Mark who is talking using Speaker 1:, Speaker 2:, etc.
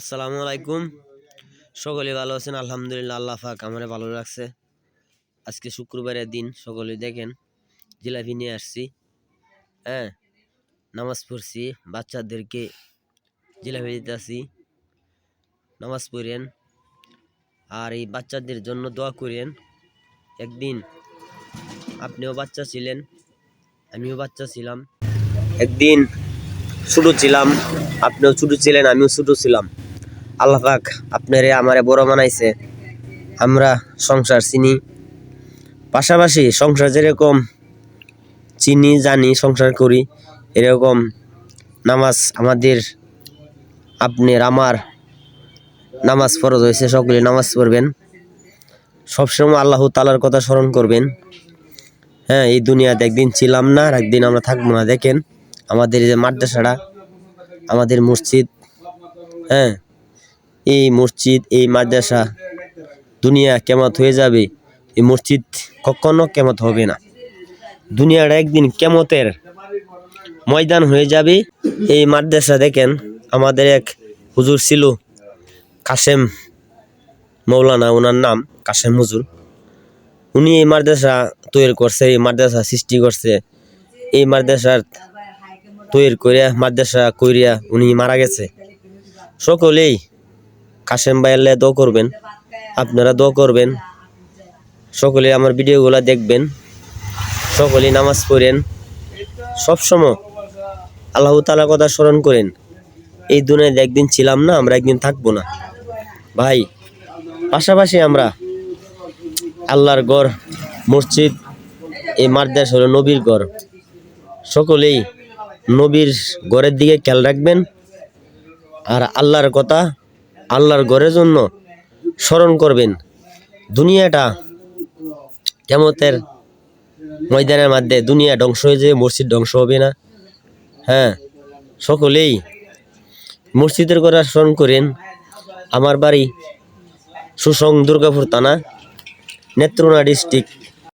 Speaker 1: আসসালামু আলাইকুম। সকলে ভালো আছেন? আলহামদুলিল্লাহ, আল্লাহ পাক আমারে ভালো রাখছে। আজকে শুক্রবারের দিন, সকলে দেখেন জিলাপি নিয়ে আসছি। হ্যাঁ, নামাজ পড়ছি, বাচ্চাদেরকে জিলাপি দিতেছি। নামাজ পড়েন আর এই বাচ্চাদের জন্য দোয়া করেন। একদিন আপনিও বাচ্চা ছিলেন, আমিও বাচ্চা ছিলাম। একদিন ছোট ছিলাম, আপনিও ছোট ছিলেন, আমিও ছোট ছিলাম। আল্লাহ পাক আপনারে আমারে বড় বানাইছে। আমরা সংসার চিনি, পাশাপাশি সংসার যেরকম চিনি জানি সংসার করি, এরকম নামাজ আমাদের আপনার আমার নামাজ ফরজ হয়েছে। সকলে নামাজ পড়বেন, সবসময় আল্লাহ তাআলার কথা স্মরণ করবেন। হ্যাঁ, এই দুনিয়াতে একদিন ছিলাম না, আর একদিন আমরা থাকবো না। দেখেন আমাদের যে মাদ্রাসাটা, আমাদের মসজিদ, হ্যাঁ, এই মসজিদ, এই মাদ্রাসা দুনিয়া কেমত হয়ে যাবে, এই মসজিদ কখনো কেমত হবে না। দুনিয়াটা একদিন কেমতের ময়দান হয়ে যাবে। এই মাদ্রাসা দেখেন, আমাদের এক হুজুর ছিল কাশেম মৌলানা, ওনার নাম কাশেম হুজুর। উনি এই মাদ্রাসা তৈরি করছে, এই মাদ্রাসা সৃষ্টি করছে। এই মাদ্রাসার তৈরি করিয়া, মাদ্রাসা করিয়া উনি মারা গেছে। সকলেই কাশেম ভাইয়াল্লাহ দোয়া করবেন, আপনারা দোয়া করবেন। সকলে আমার ভিডিওগুলো দেখবেন, সকলে নামাজ পড়েন, সবসময় আল্লাহ তাআলার কথা স্মরণ করেন। এই দুনিয়াতে একদিন ছিলাম না, আমরা একদিন থাকবো না ভাই। পাশাপাশি আমরা আল্লাহর ঘর, মসজিদ, এই মাদ্রাসা হলো নবীর ঘর। সকলেই নবীর ঘরের দিকে খেয়াল রাখবেন, আর আল্লাহর কথা, আল্লাহর ঘরের জন্য স্মরণ করবেন। দুনিয়াটা কিয়ামতের ময়দানের মধ্যে দুনিয়া ধ্বংস হয়ে যায়, মসজিদ ধ্বংস হবে না। হ্যাঁ, সকলেই মসজিদের কথা স্মরণ করেন। আমার বাড়ি সুসং, দুর্গাপুর থানা, নেত্রকোনা ডিস্ট্রিক্ট।